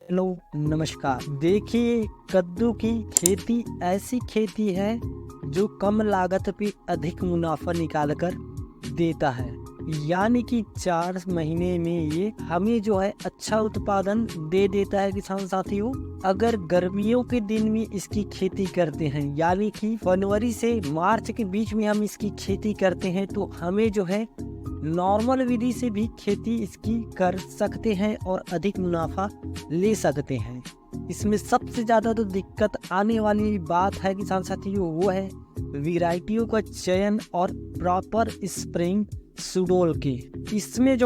Hello, नमस्कार। देखिए, कद्दू की खेती ऐसी खेती है जो कम लागत पे अधिक मुनाफा निकाल कर देता है। यानी कि 4 महीने में ये हमें जो है अच्छा उत्पादन दे देता है किसान साथियों। अगर गर्मियों के दिन में इसकी खेती करते हैं, यानी कि फरवरी से मार्च के बीच में हम इसकी खेती करते हैं, तो हमें जो है नॉर्मल विधि से भी खेती इसकी कर सकते हैं और अधिक मुनाफा ले सकते हैं। इसमें सबसे ज़्यादा तो दिक्कत आने वाली बात है किसान साथियों, वो है वैरायटियों का चयन और प्रॉपर स्प्रेइंग शेड्यूल की। इसमें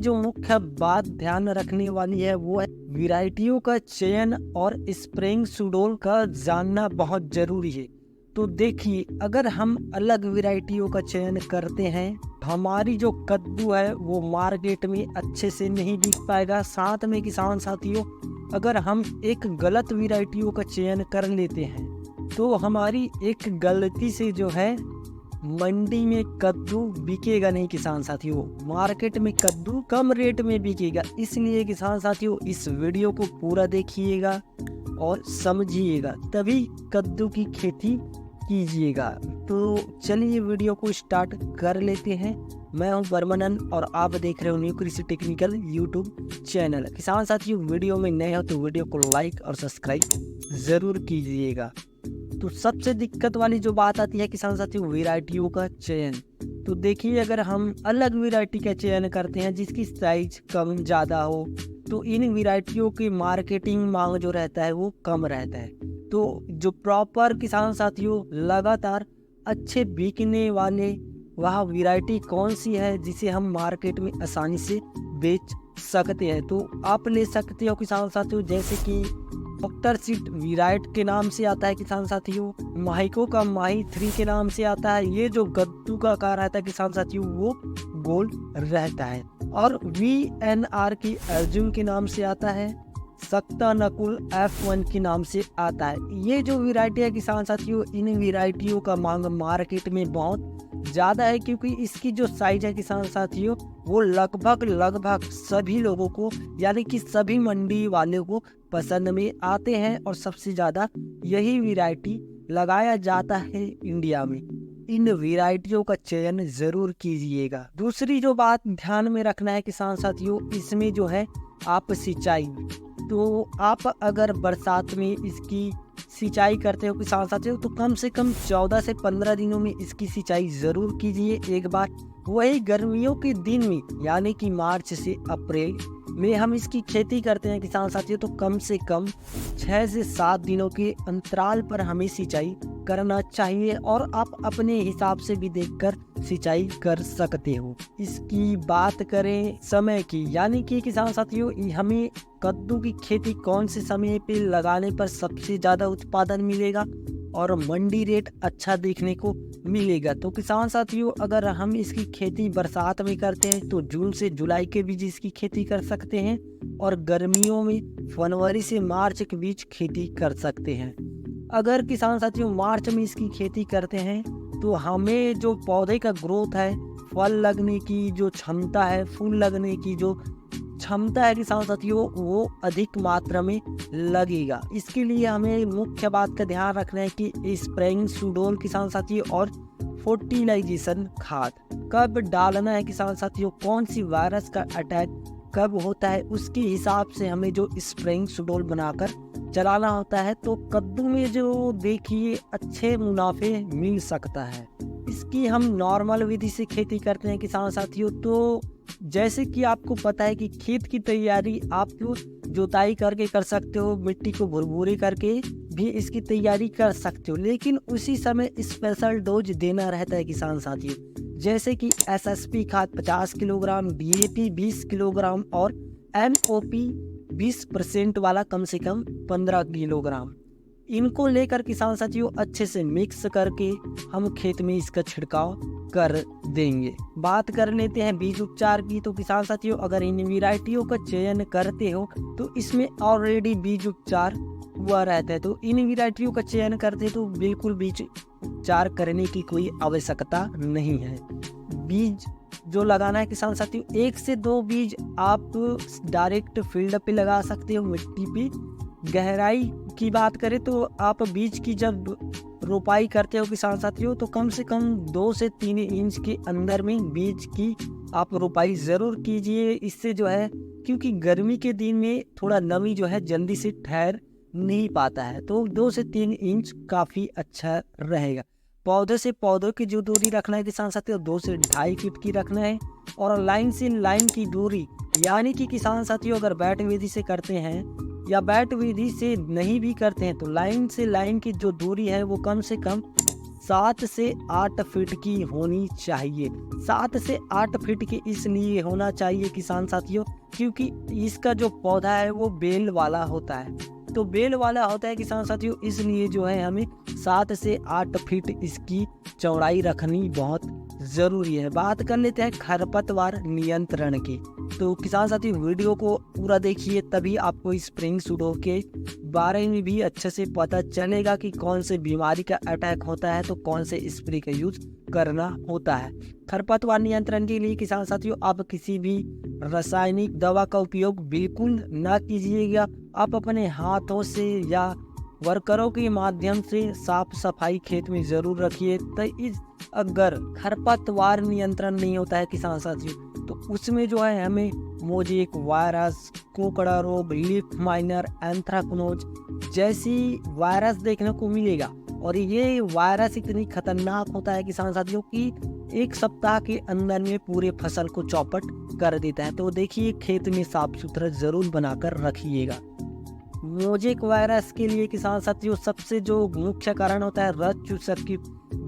जो मुख्य बात ध्यान रखने वाली है वो है वैरायटियों का चयन और स्प्रेइंग शेड्यूल का जानना बहुत जरूरी है। तो देखिए, अगर हम अलग वैरायटियों का चयन करते हैं, हमारी जो कद्दू है वो मार्केट में अच्छे से नहीं बिक पाएगा। साथ में किसान साथियों, अगर हम एक गलत वैरायटियों का चयन कर लेते हैं तो हमारी एक गलती से जो है मंडी में कद्दू बिकेगा नहीं किसान साथियों, मार्केट में कद्दू कम रेट में बिकेगा। इसलिए किसान साथियों, इस वीडियो को पूरा देखिएगा और समझिएगा, तभी कद्दू की खेती कीजिएगा। तो चलिए वीडियो को स्टार्ट कर लेते हैं। मैं हूं बर्मनन और आप देख रहे हो न्यू कृषि टेक्निकल यूट्यूब चैनल। किसान साथियों, वीडियो में नए हो तो वीडियो को लाइक और सब्सक्राइब जरूर कीजिएगा। तो सबसे दिक्कत वाली जो बात आती है किसान साथियों, वैरायटियों का चयन। तो देखिए, अगर हम अलग वैरायटी का चयन करते हैं जिसकी साइज कम ज़्यादा हो, तो इन वैरायटियों की मार्केटिंग मांग जो रहता है वो कम रहता है। तो जो प्रॉपर किसान साथियों लगातार अच्छे बिकने वाले वह वैरायटी कौन सी है जिसे हम मार्केट में आसानी से बेच सकते हैं, तो आप ले सकते हो किसान साथियों। जैसे कि डॉक्टर सीट विराट के नाम से आता है किसान साथियों, माहिको का माही 3 के नाम से आता है। ये जो कद्दू का आकार रहता है किसान साथियों वो गोल रहता है। और VNR की अर्जुन के नाम से आता है, सक्ता नकुल F1 के नाम से आता है। ये जो वैरायटी है किसान साथियों, इन वैरायटियों का मांग मार्केट में बहुत ज़्यादा है, क्योंकि इसकी जो साइज है किसान साथियों वो लगभग सभी लोगों को, यानी कि सभी मंडी वालों को पसंद में आते हैं और सबसे ज़्यादा यही वैरायटी लगाया जाता है इंडिया में। इन वैरायटियों का चयन जरूर कीजिएगा। दूसरी जो बात ध्यान में रखना है किसान साथियों, इसमें जो है आप सिंचाई, तो आप अगर बरसात में इसकी सिंचाई करते हो किसान साथियों, तो कम से कम 14 से 15 दिनों में इसकी सिंचाई जरूर कीजिए एक बार। वही गर्मियों के दिन में, यानी कि मार्च से अप्रैल में हम इसकी खेती करते हैं किसान साथियों, तो कम से कम 6 से 7 दिनों के अंतराल पर हमें सिंचाई करना चाहिए और आप अपने हिसाब से भी देखकर सिंचाई कर सकते हो। इसकी बात करें समय की, यानी कि किसान साथियों, हमें कद्दू की खेती कौन से समय पे लगाने पर सबसे ज़्यादा उत्पादन मिलेगा और मंडी रेट अच्छा देखने को मिलेगा। तो किसान साथियों, अगर हम इसकी खेती बरसात में करते हैं तो जून से जुलाई के बीच इसकी खेती कर सकते हैं, और गर्मियों में फरवरी से मार्च के बीच खेती कर सकते हैं। अगर किसान साथियों मार्च में इसकी खेती करते हैं तो हमें जो पौधे का ग्रोथ है, फल लगने की जो क्षमता है, फूल लगने की जो क्षमता है किसान साथियों, वो अधिक मात्रा में लगेगा। इसके लिए हमें मुख्य बात का ध्यान रखना है कि स्प्रेइंग शेड्यूल किसान साथियों और फर्टिलाइजेशन खाद कब डालना है किसान साथियों, कौन सी वायरस का अटैक कब होता है, उसके हिसाब से हमें जो स्प्रेइंग शेड्यूल बनाकर चलाना होता है। तो कद्दू में जो देखिए अच्छे मुनाफे मिल सकता है। इसकी हम नॉर्मल विधि से खेती करते हैं किसान साथियों, तो जैसे कि आपको पता है कि खेत की तैयारी आप जुताई करके कर सकते हो, मिट्टी को भुरभुरी करके भी इसकी तैयारी कर सकते हो, लेकिन उसी समय स्पेशल डोज देना रहता है किसान साथियों। जैसे कि SSP खाद 50 किलोग्राम, DAP 20 किलोग्राम और MOP 20% वाला कम से कम 15 किलोग्राम। इनको लेकर किसान साथियों अच्छे से मिक्स करके हम खेत में इसका छिड़काव कर देंगे। बात कर लेते हैं बीज उपचार की। तो किसान साथियों, अगर इन वैरायटियों का चयन करते हो तो इसमें ऑलरेडी बीज उपचार हुआ रहता है, तो इन वैरायटियों का चयन करते तो बिल्कुल बीज उपचार करने की कोई आवश्यकता नहीं है। बीज जो लगाना है किसान साथियों, 1 से 2 बीज आप डायरेक्ट फील्ड पे लगा सकते हो मिट्टी पे। गहराई की बात करें तो आप बीज की जब रोपाई करते हो किसान साथियों, तो कम से कम 2 से 3 इंच के अंदर में बीज की आप रोपाई ज़रूर कीजिए। इससे जो है, क्योंकि गर्मी के दिन में थोड़ा नमी जो है जल्दी से ठहर नहीं पाता है, तो 2 से 3 इंच काफ़ी अच्छा रहेगा। पौधे से पौधों की जो दूरी रखना है किसान साथियों, 2 से 2.5 फीट की रखना है। और लाइन से लाइन की दूरी, यानी कि किसान साथियों अगर बैट विधि से करते हैं या बैट विधि से नहीं भी करते हैं, तो लाइन से लाइन की जो दूरी है वो कम से कम 7 से 8 फीट की होनी चाहिए। 7 से 8 फीट की इसलिए होना चाहिए किसान साथियों, क्योंकि इसका जो पौधा है वो बेल वाला होता है। तो बेल वाला होता है किसान साथियों, इसलिए जो है हमें 7 से 8 फीट इसकी चौड़ाई रखनी बहुत ज़रूरी है। बात कर लेते हैं खरपतवार नियंत्रण की। तो किसान साथी वीडियो को पूरा देखिए, तभी आपको स्प्रिंग सूडो के बारे में भी अच्छे से पता चलेगा कि कौन से बीमारी का अटैक होता है तो कौन से स्प्रे का यूज करना होता है। खरपतवार नियंत्रण के लिए किसान साथियों आप किसी भी रासायनिक दवा का उपयोग बिल्कुल ना कीजिएगा। आप अपने हाथों से या वर्करों के माध्यम से साफ सफाई खेत में जरूर रखिए। तो इस अगर खरपतवार नियंत्रण नहीं होता है किसान साथियों, तो उसमें जो है हमें मोजेक वायरस, कोकड़ा रोग, लीफ माइनर, एंथ्राकनोज जैसी वायरस देखने को मिलेगा। और ये वायरस इतनी खतरनाक होता है किसान साथियों कि 1 सप्ताह के अंदर में पूरे फसल को चौपट कर देता है। तो देखिए खेत में साफ सुथरा जरूर बनाकर रखिएगा। मोजेक वायरस के लिए किसान साथियों सबसे जो मुख्य कारण होता है रस चूसक की,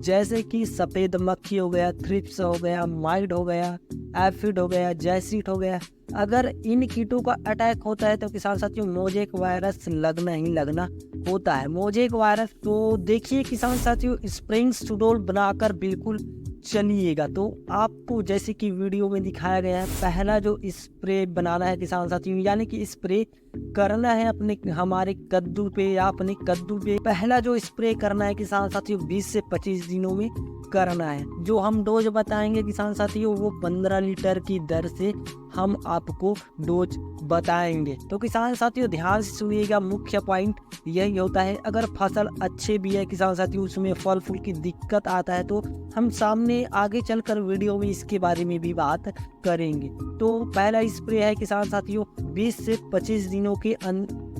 जैसे कि सफ़ेद मक्खी हो गया, थ्रिप्स हो गया, माइट हो गया, एफिड हो गया, जैसिट हो गया। अगर इन कीटों का अटैक होता है तो किसान साथियों मोजेक वायरस लगना ही लगना होता है। मोजेक वायरस तो देखिए किसान साथियों स्प्रिंग सूडोल बनाकर बिल्कुल चलिएगा। तो आपको जैसे कि वीडियो में दिखाया गया है, पहला जो स्प्रे बनाना है किसान साथियों, यानी कि स्प्रे करना है अपने हमारे कद्दू पे या अपने कद्दू पे पहला जो स्प्रे करना है किसान साथियों 20 से 25 दिनों में करना है। जो हम डोज बताएंगे किसान साथियों वो 15 लीटर की दर से हम आपको डोज बताएंगे। तो किसान साथियों ध्यान से सुनिएगा, मुख्य पॉइंट यही होता है। अगर फसल अच्छे भी है किसान साथियों, उसमें फल फूल की दिक्कत आता है, तो हम सामने आगे चलकर वीडियो में इसके बारे में भी बात करेंगे। तो पहला स्प्रे है किसान साथियों 20 से 25 दिनों के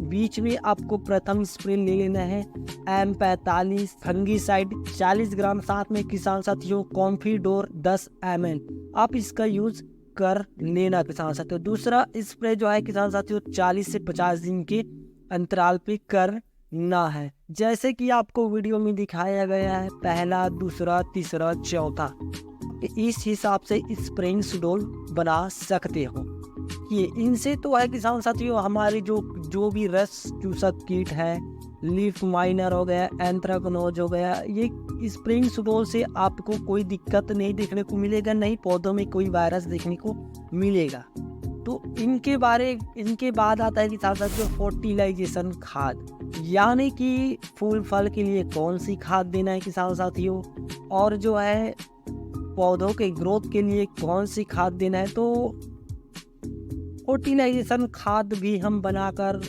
बीच में आपको प्रथम स्प्रे ले लेना है M45 फंगीसाइड 40 ग्राम, साथ में किसान साथियों कॉम्फीडोर 10 ml आप इसका यूज कर लेना किसान साथियों। दूसरा स्प्रे जो है किसान साथियों 40 से 50 दिन के अंतराल पे करना है, जैसे कि आपको वीडियो में दिखाया गया है, पहला, दूसरा, तीसरा, चौथा। इस हिसाब से स्प्रेइंग शेड्यूल बना सकते हो। ये इनसे तो है किसान साथियों हमारी जो भी रस चूसक कीट है, लीफ माइनर हो गया, एंथ्राकनोज हो गया, ये स्प्रिंग शेड्यूल से आपको कोई दिक्कत नहीं देखने को मिलेगा, नहीं पौधों में कोई वायरस देखने को मिलेगा। तो इनके बाद आता है किसान साथियों फर्टिलाइजेशन खाद, यानी कि फूल फल के लिए कौन सी खाद देना है किसान साथियों, और जो है पौधों के ग्रोथ के लिए कौन सी खाद देना है। तो फर्टिलाइजेशन खाद भी हम बनाकर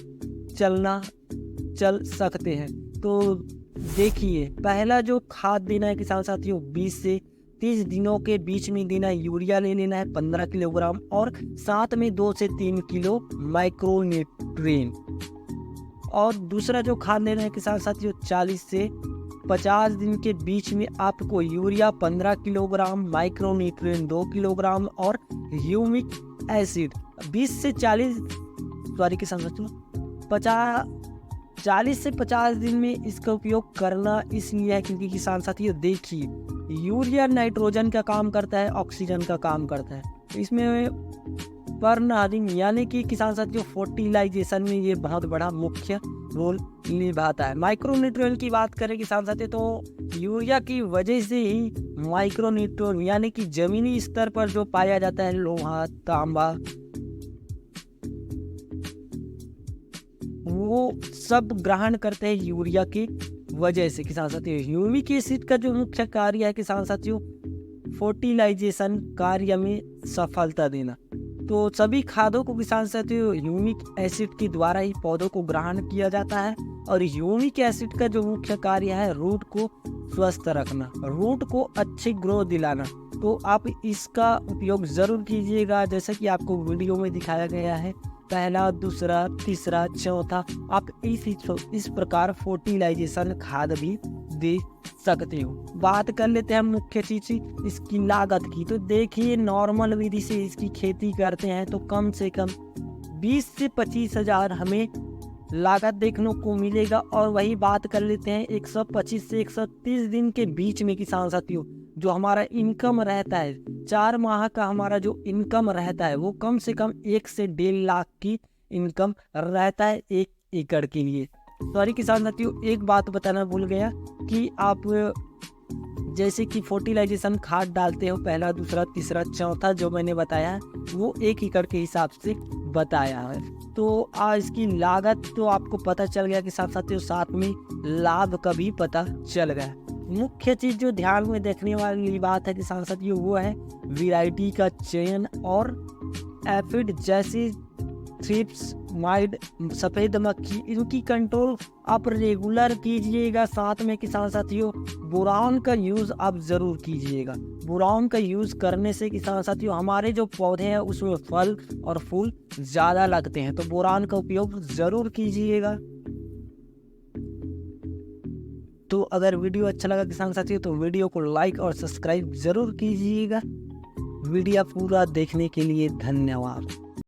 चल सकते हैं। तो देखिए पहला जो खाद देना है किसान साथियों 20 से 30 दिनों के बीच में देना है। यूरिया ले लेना है 15 किलोग्राम और साथ में 2 से 3 किलो माइक्रोन्यूट्रिएंट। और दूसरा जो खाद लेना है किसान साथियों 40 से 50 दिन के बीच में आपको यूरिया 15 किलोग्राम, माइक्रोन्यूट्रिएंट 2 किलोग्राम और ह्यूमिक एसिड 40 से 50 दिन में इसका उपयोग करना इसलिए है क्योंकि किसान साथियों देखिए यूरिया नाइट्रोजन का काम करता है, ऑक्सीजन का काम करता है, इसमें पर्नहरिंग यानी कि किसान साथियों फर्टिलाइजेशन में ये बहुत बड़ा मुख्य रोल निभाता है। माइक्रोन्यूट्रिएंट की बात करें किसान साथियों तो यूरिया की वजह से ही माइक्रोन्यूट्रिएंट यानी कि जमीनी स्तर पर जो पाया जाता है लोहा, तांबा, वो सब ग्रहण करते हैं यूरिया की वजह से किसान साथियों। ह्यूमिक एसिड का जो मुख्य कार्य है किसान साथियों फर्टिलाइजेशन कार्य में सफलता देना। तो सभी खादों को किसान साथियों ह्यूमिक एसिड के द्वारा ही पौधों को ग्रहण किया जाता है। और ह्यूमिक एसिड का जो मुख्य कार्य है रूट को स्वस्थ रखना, रूट को अच्छी ग्रोथ दिलाना। तो आप इसका उपयोग ज़रूर कीजिएगा, जैसे कि आपको वीडियो में दिखाया गया है। पहला, दूसरा, तीसरा, चौथा, आप इस प्रकार फर्टिलाइजेशन खाद भी दे सकते हो। बात कर लेते हैं मुख्य चीज़ इसकी लागत की। तो देखिए, नॉर्मल विधि से इसकी खेती करते हैं तो कम से कम 20 से 25 हज़ार हमें लागत देखने को मिलेगा। और वही बात कर लेते हैं 125 से 130 दिन के बीच में किसान साथियों जो हमारा इनकम रहता है, 4 माह का हमारा जो इनकम रहता है वो कम से कम 1 से 1.5 लाख की इनकम रहता है 1 एकड़ के लिए। सॉरी किसान साथियों, एक बात बताना भूल गया कि आप जैसे कि फर्टिलाइजेशन खाद डालते हो, पहला, दूसरा, तीसरा, चौथा जो मैंने बताया है वो 1 एकड़ के हिसाब से बताया है। तो इसकी लागत तो आपको पता चल गया कि साथियों, साथ में लाभ का भी पता चल गया। मुख्य चीज़ जो ध्यान में देखने वाली बात है किसान साथियों वो है वैरायटी का चयन और एफिड जैसी थ्रिप्स, माइट, सफ़ेद मक्खी, इनकी कंट्रोल आप रेगुलर कीजिएगा। साथ में किसान साथियों बोरान का यूज़ आप ज़रूर कीजिएगा। बोरान का यूज़ करने से किसान साथियों हमारे जो पौधे हैं उसमें फल और फूल ज़्यादा लगते हैं, तो बोरान का उपयोग ज़रूर कीजिएगा। तो अगर वीडियो अच्छा लगा किसान साथियों तो वीडियो को लाइक और सब्सक्राइब ज़रूर कीजिएगा। वीडियो पूरा देखने के लिए धन्यवाद।